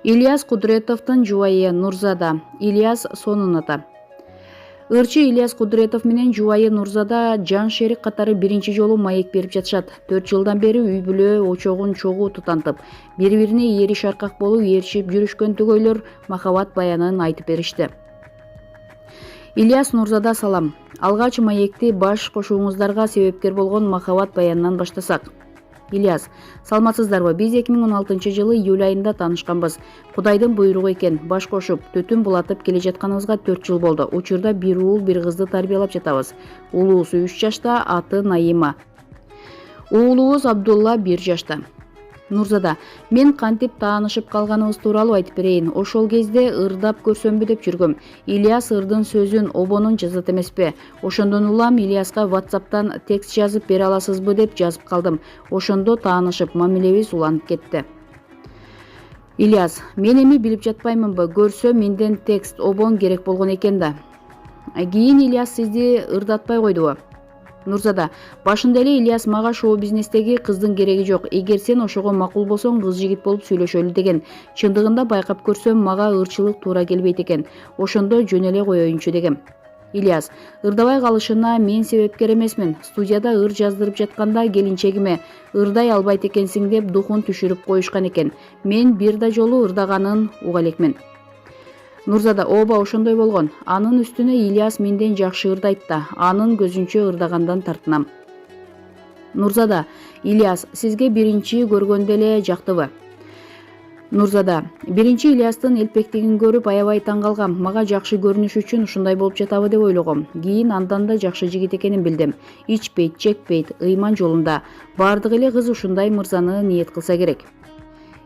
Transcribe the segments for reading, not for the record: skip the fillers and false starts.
Ильяс Кудретовдун жубайы Нурзада. Ильяс сонун ата. Ырчы Ильяс Кудретов менен жубайы Нурзада жан шерик катары биринчи жолу маек берип жатышат. 4 жылдан бери үй бүлө очогун чогуу тутантып, бири-бирине эриш аркак болуп ээрчип жүрүшкөн түгөйлөр махабат баянын айтып беришти. Ильяс Нурзада салам. Алгач маекти баш кошууңуздарга себепкер болгон махабат баянынан баштасак. Ильяс, саламатсыздарбы? Биз 2016 жылы июль айында таанышканбыз. Кудайдын буйругу экен. Баш кошуп, төтүн булатып келе жатканыбызга 4 жыл болду. Учурда бир уул, бир кызды тарбиялап жатабыз. Уулубуз 3 жашта, аты Наима. Уулубуз Абдулла 1 жашта. Нурзада, мен кантип таанышып калганыбыз тууралуу айтып берейин. Ошол кезде ырдап көрсөмбү деп жүргөм. Ильяс ырдын сөзүн обонун жазат эмеспи? Ошондон улам Ильяска WhatsApp'тан текст жазып бере аласызбы деп жазып калдым. Ошондо таанышып, мамилебиз уланып кетти. Ильяс, мен эми билип жатпаймынбы? Көрсө менден текст обон керек болгон экен да. Кийин Ильяс сизди ырдатпай койдубу? Нурзада, башында эле Ильяс мага шоу-бизнестеги кыздын кереги жок. Эгер сен ошого макул болсоң, кыз жигит болуп сүйлөшөлү деген. Чындыгында байкап көрсөм, мага ырчылык туура келбейт экен. Ошондо жөн эле коеюнчу дегем. Ильяс, ырдабай калышына мен себепкер эмесмин. Студияда ыр жаздырып жатканда келинчегиме ырдай албайт экенсиң деп духун түшүрүп коюшкан экен. Мен бир да жолу ырдаганын уга элекмин. Нурзада, оба ошондой болгон. Анын үстүнө Ильяс менден жакшы ырдайт да. Анын көзүнчө ырдагандан тартынам. Нурзада, Ильяс, сизге биринчи көргөндө эле жактыбы? Нурзада, биринчи Ильястын элпектигин көрүп аябай таң калгам. Мага жакшы көрүнүш үчүн ушундай болуп жатабы деп ойлогом. Кийин андан да жакшы жигит экенин билдим. Ичпейт, жекпейт, ыйман жолунда. Бардык эле кыз ушундай мырзаны ниет кылса керек.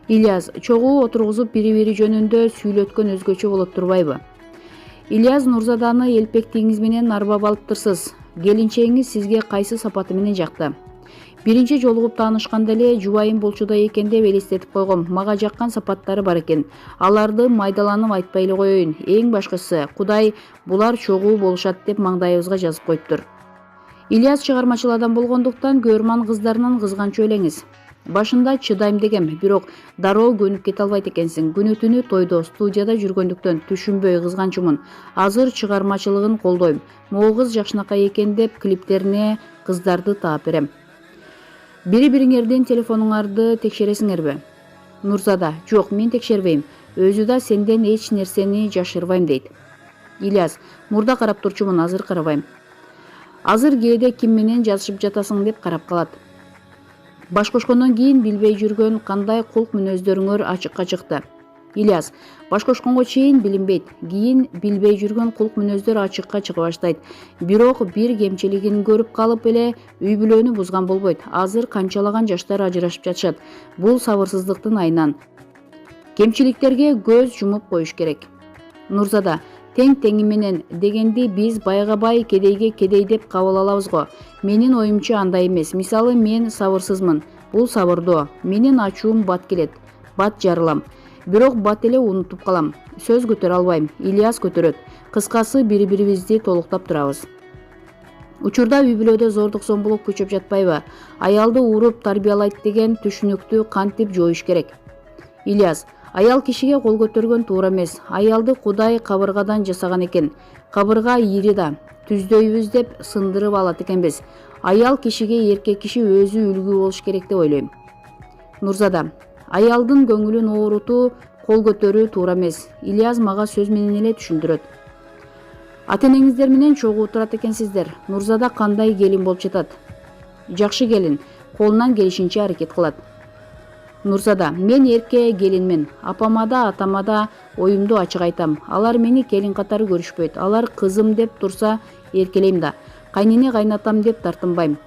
Ильяс, чогуу отургузуп бири-бири жөнүндө сүйлөткөн өзгөчө болот турбайбы? Ильяс, Нурзаданы элпектигиңиз менен арбап алыптырсыз. Келинчегиңиз сизге кайсы сапаты менен жакты? Биринчи жолугуп таанышканда эле жубайым болчудай экен деп элестетип койгом. Мага жаккан сапаттары бар экен. Аларды майдаланып айтпай эле коеюн. Эң башкысы, Кудай булар чогуу болушат деп маңдайыбызга жазып коюптур. Ильяс чыгармачыл адам болгондуктан көрман кыздарынан кызганчу элеңиз. Башында чыдайм дегем, бирок дароо көнүп кете албайт экенсиң. Күнү-түнү тойдо, студияда жүргөндүктөн түшүнбөй кызганчумун. Азыр чыгармачылыгын колдойм. Могу кыз жакшынакай экен деп клиптерине кыздарды таап берем. Бири-бириңердин телефонуңарды текшересиңерби? Нурзада, жок, мен текшербейм. Өзү да сенден эч нерсени жашырбайм дейт. Ильяс, мурда карап турчумун, азыр карабайм. Азыр кээде ким менен жазышып жатасың деп карап калат. Баш кошкондон кийин билбей жүргөн кандай кулк мүнөздөрүңөр ачыкка чыкты? Ильяс, баш кошконго чейин билинбейт. Кийин билбей жүргөн кулк мүнөздөр ачыкка чыга баштайт. Бирок бир кемчилигин көрүп калып эле үй бүлөнү бузган болбойт. Азыр канчалаган жаштар ажырашып жатышат. Бул сабырсыздыктын айынан. Кемчиликтерге көз жумуп коюш керек. Нурзада, тең теңи менен дегенди биз байга бай, кедейге кедей деп кабыл алабыз го. Менин оюмча андай эмес. Мисалы, мен сабырсызмын. Бул сабырдоо. Менин ачуум бат келет. Бат жарылам. Бирок бат эле унутуп калам. Сөз көтөрө албайм. Ильяс көтөрөт. Кыскасы, бири-бирибизди толуктап турабыз. Учурда үй бүлөдө зордук зомбулук күчөп жатпайбы? Аялды уруп тарбиялайт деген түшүнүктү кантип жоюш керек? Ильяс, аял кишиге кол көтөргөн туура эмес. Аялды Кудай кабыргадан жасаган экен. Кабырга ири да. Түздөйбүз деп сындырып алат экенбиз. Аял кишиге эркек киши өзү үлгү болуш керек деп ойлойм. Нурзада, аялдын көңүлүн оорутуу, кол көтөрүү туура эмес. Ильяс мага сөз менен эле түшүндүрөт. Ата-энеңиздер менен чогуу турат экенсиздер. Нурзада кандай келин болуп жатат? Жакшы келин, колунан келишинче аракет кылат. Нурзада, мен эрке келинмин. Апама да, атама да оюмду ачык айтам. Алар мени келин катары көрүшпөйт. Алар кызым деп турса эркелейм да. Кайнене кайнатам деп тартынбайм.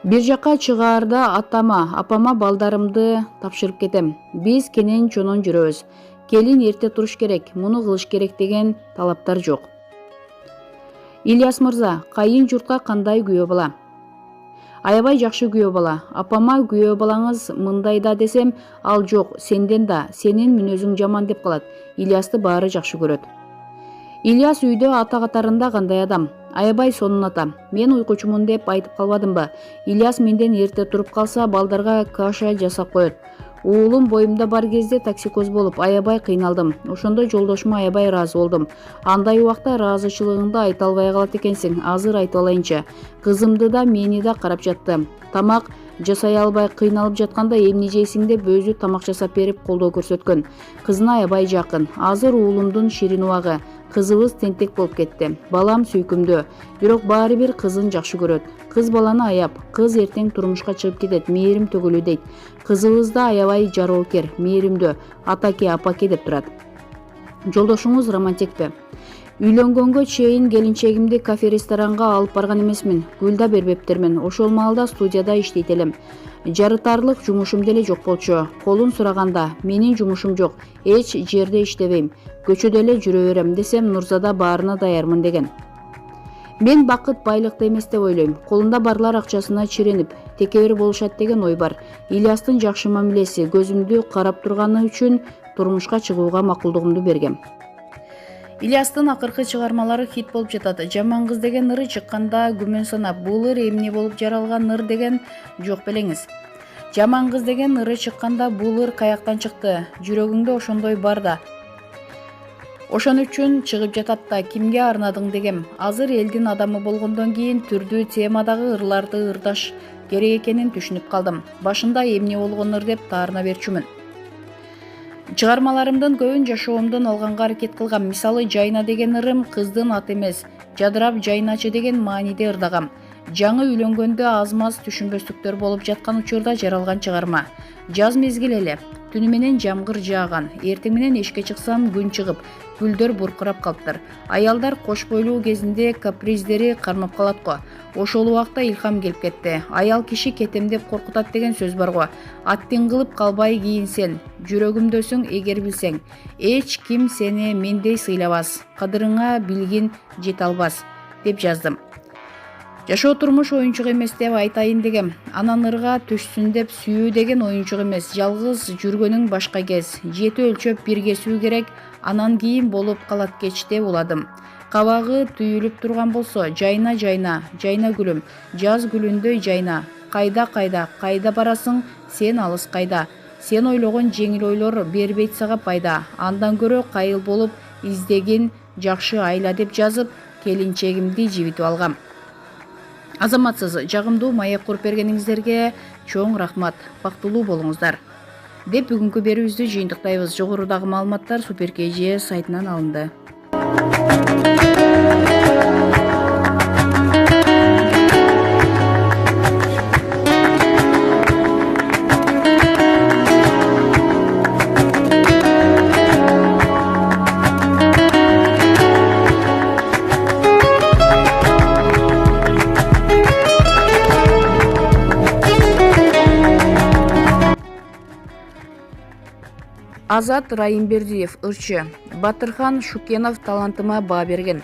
Бир жакка чыгаарда атама, апама балдарымды тапшырып кетем. Биз кенен чонон жүрөбүз. Келин эрте туруш керек, муну кылыш керек деген талаптар жок. Ильяс мырза, кайын журтка кандай күйөө бала? Аябай жакшы күйөө бала. Апама күйөө балаңыз мындай да десем, ал жок, сенден да, сенин мүнөзүң жаман деп калат. Ильясты баары жакшы көрөт. Ильяс үйдө ата катарында кандай адам? Аябай сонун ата. Мен уйкучумун деп айтып калбадымбы? Ильяс менден эрте туруп калса, балдарга каша жасап коет. Уулум боюмда бар кезде токсикоз болуп аябай кыйналдым. Ошондо жолдошума аябай ыраазы болдум. Андай убакта ыраазычылыгыңды айта албай калат экенсиң. Азыр айтып алайынчы. Кызымды да мени да карап жатты. Тамак жасай албай кыйналып жатканда эмне жейсиң деп өзү тамак жасап берип колдоо көрсөткөн. Кызына аябай жакын. Азыр уулумдун ширин убагы. Кызыбыз тентек болуп кетти. Балам сүйкүмдүү. Бирок баары бир кызын жакшы көрөт. Кыз баланы аяп, кыз эртең турмушка чыгып кетет, мээрим төгүлүү дейт. Кызыбыз да аябай жароокер, мээримдүү, атаке, апаке деп турат. Жолдошуңуз романтикпи? Үйлөнгөнгө чейин келинчегимди кафе-ресторанга алып барган эмесмин. Гүл да бербептермин. Ошол маалда студияда иштейт элем. Жарытарлык жумушум деле жок болчу. Колун сураганда, менин жумушум жок, эч жерде иштебейм, көчөдө эле жүрө берем десем, Нурзада баарына даярмын деген. Мен бакыт байлыкта эмес деп ойлойм. Колунда барлар акчасына чиренип, текебер болушат деген ой бар. Ильястын жакшы мамилеси, көзүмдү карап турганы үчүн турмушка чыгууга макулдугумду бергем. Ильястын акыркы чыгармалары хит болуп жатат. Жаман кыз деген ыры чыкканда күмөн санап, бул ыр эмне болуп жаралган ыр деген жок белеңиз. Жаман кыз деген ыры чыкканда бул ыр каяктан чыкты? Жүрөгүңдө ошондой бар да. Ошон үчүн чыгып жатат да, кимге арнадың дегем. Азыр элдин адамы болгондон кийин түрдүү темадагы ырларды ырдаш керек экенин түшүнүп калдым. Башында эмне болгон ыр деп таарына берчүмүн. Чыгармаларымдын көбүн жашоомдон алганга аракет кылгам. Мисалы, Жайна деген ырым кыздын аты эмес, жадырап жайначы деген мааниде ырдагам. Жаңы үйлөнгөндө аз-маз түшүнбөстүктөр болуп жаткан учурда жаралган чыгарма. Жаз мезгили эле, түнү менен жамгыр жааган, эртең менен эшикке чыксам күн чыгып, гүлдөр буркурап калыптыр. Аялдар кош бойлуу кезинде каприздери кармап калат го. Ошол убакта илхам келип кетти. Аял киши кетем деп коркутат деген сөз бар го. Аттин кылып калбай кийинсен, жүрөгүмдөсүң эгер билсең. Эч ким сени мендей сыйлабас, кадырыңа билгин жете албас деп жаздым. Жашоо турмуш оюнчук эмес деп айтайын дегем. Анан ырга түшсүн деп сүйүү деген оюнчук эмес. Жалгыз жүргөнүң башка кез. Жети өлчөп бир кесүү керек, анан кийин болуп калат кеч деп уладым. Кабагы түйүлүп турган болсо, жайна жайна, жайна гүлүм, жаз гүлүндөй жайна. Кайда кайда, кайда барасың, сен алыс кайда. Сен ойлогон жеңил ойлор бербейт сага пайда. Андан көрө кайыл болуп издегин жакшы айла деп жазып, келинчегимди жибитип алгам. Азаматсыз, жагымдуу маек куруп бергениңиздерге чоң рахмат. Бактылуу болуңуздар. Деп бүгүнкү берүүбүздү жыйынтыктайбыз. Жогорудагы маалыматтар Супер KG сайтынан алынды. Азат Райымбердиев, ырчы. Батырхан Шукенов талантыма баа берген.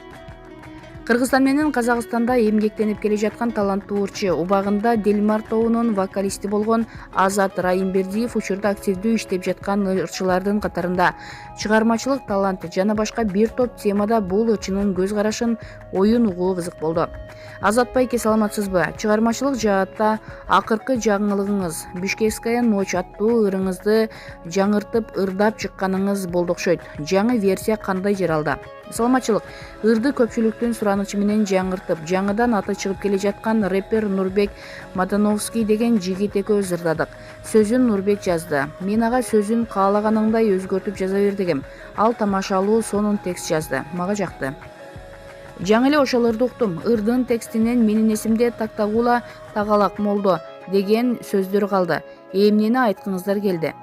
Кыргызстан менен Казакстанда эмгектенип келе жаткан таланттуу ырчы, убагында Делмар тобунун вокалисти болгон Азат Райымбердиев учурда активдүү иштеп жаткан ырчылардын катарында. Чыгармачылык талант жана башка бир топ темада бул ырчынын көз карашын, оюн угуу кызык болду. Азат байке, саламатсызбы? Чыгармачылык жаатта акыркы жаңылыгыңыз Бишкекская ночь аттуу ырыңызды жаңыртып ырдап чыкканыңыз болду окшойт. Жаңы версия кандай жаралды? Саламатчылык. Ырды көпчүлүктүн суранычы менен жаңыртып, жаңыдан аты чыгып келе жаткан рэпер Нурбек Мадановский деген жигит экөөбүз ырдадык. Сөзүн Нурбек жазды. Мен ага сөзүн каалаганыңдай өзгөртүп жаза бер дегем. Ал тамашалуу сонун текст жазды. Мага жакты. Жаңы эле ошол ырды уктум. Ырдын текстинен менин эсимде тактагула тагалак молдо деген сөздөр калды. Эмнени айткыңыздар келди?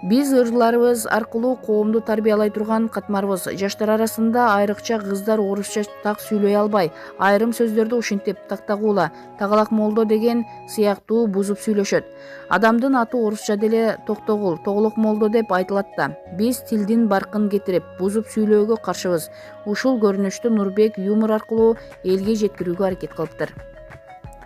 Биз ырларыбыз аркылуу коомду тарбиялай турган катмарбыз. Жаштар арасында айрыкча кыздар орусча так сүйлөй албай, айрым сөздөрдү ушинтип тактагула, тагалак молдо деген сыяктуу бузуп сүйлөшөт. Адамдын аты орусча деле токтогул, тоголок молдо деп айтылат да. Биз тилдин баркын кетирип, бузуп сүйлөөгө каршыбыз. Ушул көрүнүштү Нурбек юмор аркылуу элге жеткирүүгө аракет кылыптыр.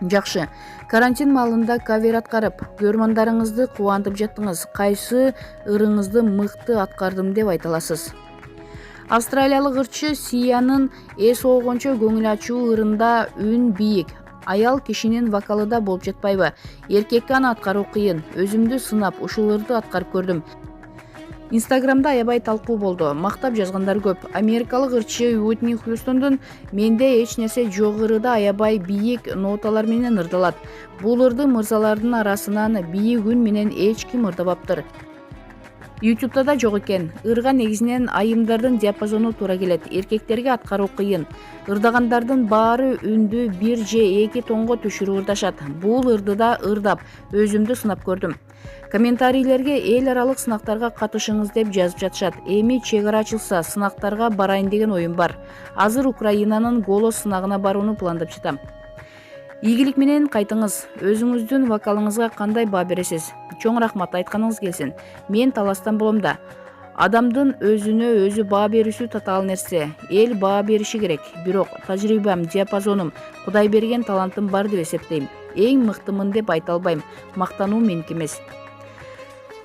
Жакшы. Карантин маалында кавер аткарып, көрмандарыңызды кубантып жаттыңыз. Кайсы ырыңызды мыкты аткардым деп айта аласыз? Австралиялык ырчы Сиянын эс болгончо көңүл ачуу ырында үн бийик, Аял кишинин вокалыда болуп жатпайбы? Эркекке аны аткаруу кыйын. Өзүмдү сынап, ушул ырды аткарып көрдүм. Инстаграмда аябай талкуу болду. Мактап жазгандар көп. Америкалык ырчы Уитни Хьюстондун "Менде эч нерсе жок" ырыда аябай бийик ноталар менен ырдалат. Бул ырды мырзалардын арасынан бийик үн менен эч ким ырдабаптыр. YouTube'да да жок экен. Ырга негизинен айымдардын диапазону туура келет. Эркектерге аткаруу кыйын. Ырдагандардын баары үндү 1 же 2 тонго түшүрүп ырдашат. Бул ырдыда ырдап, өзүмдү сынап көрдүм. Комментарийлерге эл аралык сынактарга катышыңыз деп жазып жатышат. Эми чек ара ачылса, сынактарга барайын деген оюм бар. Азыр Украинанын голос сынагына барууну пландап жатам. Ийгилик менен кайтыңыз. Өзүңүздүн вокалыңызга кандай баа бересиз? Чоң рахмат, айтканыңыз келсин. Мен таластан болом да. Адамдын өзүнө өзү баа берүүсү татаал нерсе. Эл баа бериши керек. Бирок тажрыйбам, диапазонум, Кудай берген талантым бар деп эсептейм. Эң мыктымын деп айта албайм. Мактануу меники эмес.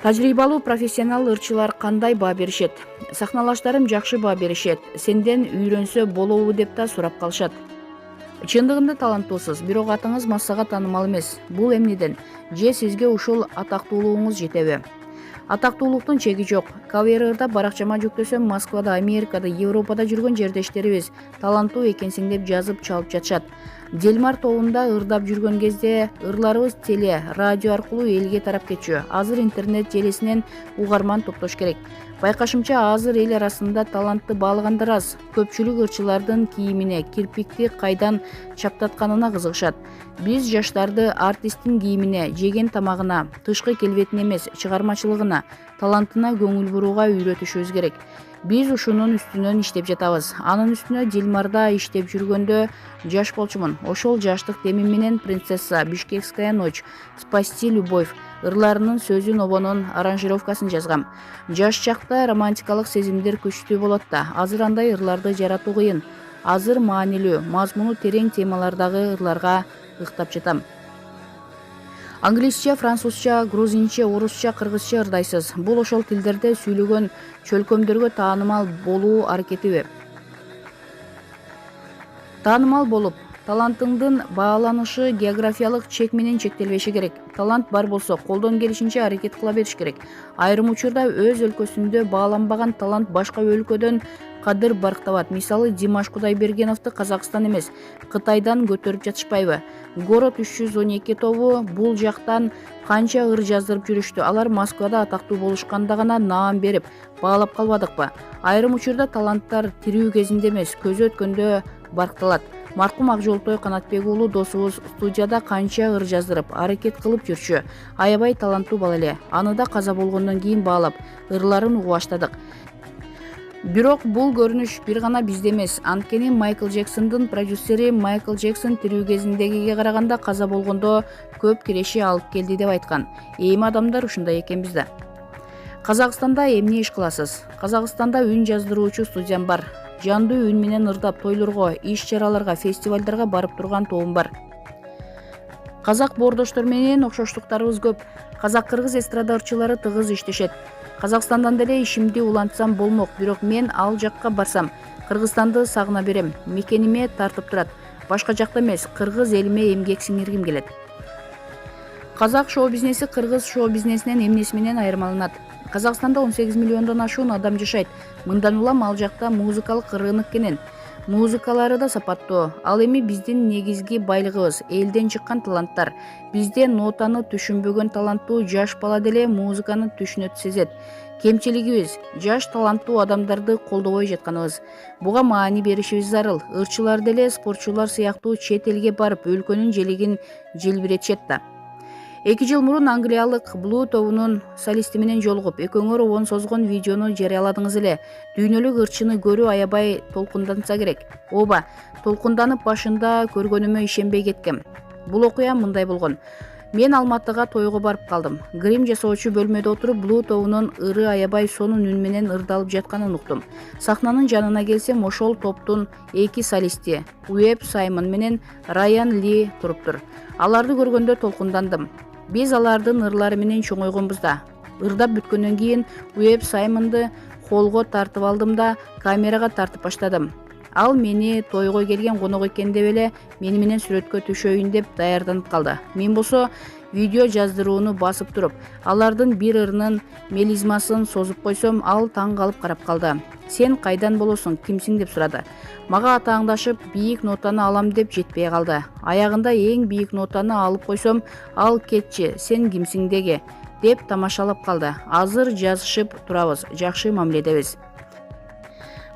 Тажрыйбалуу профессионал ырчылар кандай баа беришет? Сахналаштарым жакшы баа беришет. Сенден үйрөнсө болобу деп да сурап калышат. Чындыгында таланттуусуз, бирок атыңыз массага таанымал эмес. Бул эмнеден? Же сизге ушул атактуулугуңуз жетеби? Атактуулуктун чеги жок. Кавер ырдап баракчама жүктөсөм, Москвада, Америкада, Европада жүргөн жердештерибиз таланттуу экенсиң деп жазып чалып жатышат. Делмар тобунда ырдап жүргөн кезде ырларыбыз теле, радио аркылуу элге тарап кетчү. Азыр интернет желесинен угарман топтош керек. Байкашымча азыр эл арасында талантты баалагандар аз. Көпчүлүк ырчылардын кийимине, кирпикти кайдан чаптатканына кызыгышат. Биз жаштарды артисттин кийимине, жеген тамагына, тышкы келбетине эмес, чыгармачылыгына, талантына көңүл бурууга үйрөтүшүбүз керек. Биз ушунун үстүнөн иштеп жатабыз. Анын үстүнө Дилмарда иштеп жүргөндө жаш болчумун. Ошол жаштык демим менен "Принцесса", "Бишкекская ночь", "Спасти любовь" ырларынын сөзүн обонун аранжировкасын жазгам. Жаш чакта романтикалык сезимдер күчтүү болот да. Азыр андай ырларды жаратуу кыйын. Азыр маанилүү, мазмуну терең темалардагы ырларга ыктап жатам. Англисче, французча, грузинче, орусча, кыргызча ырдайсыз. Бул ошол тилдерде сүйлөгөн чөлкөмдөргө таанымал болуу аракетиби? Таанымал болуп, талантыңдын бааланышы географиялык чек менен чектелбеши керек. Талант бар болсо, колдон келишинче аракет кыла бериш керек. Айрым учурда өз өлкөсүндө бааланбаган талант башка өлкөдөн кадыр барктабат. Мисалы, Димаш Кудайбергеновду Казакстан эмес, Кытайдан көтөрүп жатышпайбы? Город 312 тобу бул жактан канча ыр жаздырып жүрүштү. Алар Москвада атактуу болушканда гана наам берип, баалап калбадыкпы? Айрым учурда таланттар тирүү кезинде эмес, көзү өткөндө баркталат. Маркум Акжолтой Канатбек уулу досубуз студияда канча ыр жаздырып, аракет кылып жүрчү. Аябай таланттуу бала эле. Аны да каза болгондон кийин баалап, ырларын угуп баштадык. Бирок бул көрүнүш бир гана бизде эмес. Анткени Майкл Джексондун продюсери Майкл Джексон тирүү кезиндегиге караганда каза болгондо көп киреши алып келди деп айткан. Эми адамдар ушундай экенбиз да. Казакстанда эмне иш кыласыз? Казакстанда үн жаздыруучу студиям бар. Жандуу үн менен ырдап, тойлорго, иш-чараларга, фестивалдарга барып турган тобум бар. Казак боордоштор менен окшоштуктарыбыз көп. Казак-кыргыз эстрада ырчылары тыгыз иштешет. Казакстандан деле ишимди улантсам болмок, бирок мен ал жакка барсам, Кыргызстанды сагына берем. Мекениме тартып турат. Башка жакта эмес, кыргыз элиме эмгек сиңиргим келет. Казак шоу-бизнеси кыргыз шоу-бизнесинен эмнеси менен айырмаланат? Казакстанда 18 миллиондон ашуун адам жашайт. Мындан улам ал жакта музыкалык рынок кенен. Музыкалары да сапаттуу. Ал эми биздин негизги байлыгыбыз элден чыккан таланттар. Бизде нотаны түшүнбөгөн таланттуу жаш бала деле музыканы түшүнөт, сезет. Кемчилигибиз жаш таланттуу адамдарды колдобой жатканыбыз. Буга маани беришибиз зарыл. Ырчылар деле спортчулар сыяктуу чет элге барып өлкөнүн желигин желбиретишет да. 2 жыл мурун англиялык Blue тобунун солисти менен жолугуп, экөөңөр обон созгон видеону жарыяладыңыз эле. Дүйнөлүк ырчыны көрүү аябай толкунданса керек. Ооба, толкунданып башында көргөнүмө ишенбей кеткем. Бул окуя мындай болгон. Мен Алматыга тойго барып калдым. Грим жасоочу бөлмөдө отуруп, Blue тобунун ыры аябай сонун үн менен ырдалып жатканын уктум. Сахнанын жанына келсем, ошол топтун 2 солисти, Уэб Саймон менен Райан Ли туруптур. Аларды көргөндө толкундандым. Биз алардын ырлары менен чоңойгонбуз да. Ырдап бүткөндөн кийин Уэб Саймонду колго тартып алдым да камерага тартып баштадым. Ал мени тойго келген конок экен деп эле мени менен сүрөткө түшөйүн деп даярданып калды. Мен болсо видео жаздырууну басып туруп, алардын бир ырынын мелизмасын созуп койсом, ал таң калып карап калды. Сен кайдан болосуң, кимсиң деп сурады. Мага атааңдашып бийик нотаны алам деп жетпей калды. Аягында эң бийик нотаны алып койсом, ал кетчи, сен кимсиң деги деп тамашалап калды. Азыр жазышып турабыз, жакшы мамиледебиз.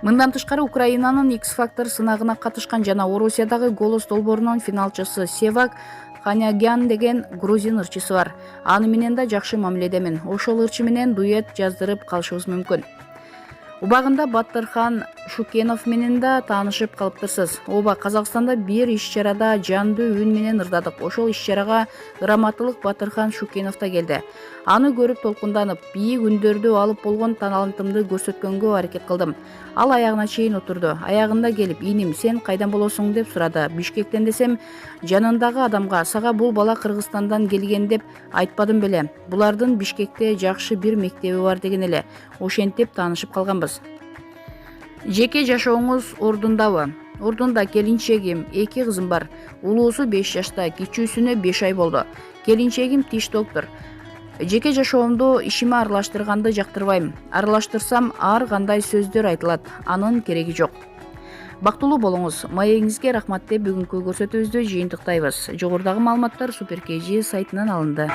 Мындан тышкары Украинанын X-Factor сынагына катышкан жана Орусиядагы голос долбоорунун финалчысы Севак Ханягян деген грузин ырчысы бар. Аны менен да жакшы мамиледемин. Ошол ырчы менен дуэт жаздырып калышыбыз мүмкүн. Убагында Батырхан Шукенов менен да таанышып калыптырсыз. Ооба, Казакстанда бир иш-чарада жандуу үн менен ырдадык. Ошол иш-чарага ыраматылык Батырхан Шукенов да келди. Аны көрүп толкунданып, бийик үндөрдү алып болгон талантымды көрсөткөнгө аракет кылдым. Ал аягына чейин отурду. Аягында келип, "Иним, сен кайдан болосуң?" деп сурады. "Бишкектен" десем, жанындагы адамга "Сага бул бала Кыргызстандан келген" деп айтпадым беле. Булардын Бишкекте жакшы бир мектеби бар деген эле. Ошентип таанышып калганбыз. Жеке жашооңуз ордундабы? Ордунда. Келинчегим, 2 кызым бар. Улуусу 5 жашта, кичүүсүнө 5 ай болду. Келинчегим тиш доктор. Жеке жашоомду ишиме аралаштырганды жактырбайм. Аралаштырсам ар кандай сөздөр айтылат. Анын кереги жок. Бактылуу болуңуз. Маегиңизге рахмат деп бүгүнкү көрсөтүүбүздү жыйынтыктайбыз. Жогорудагы маалыматтар Super KG сайтынан алынды.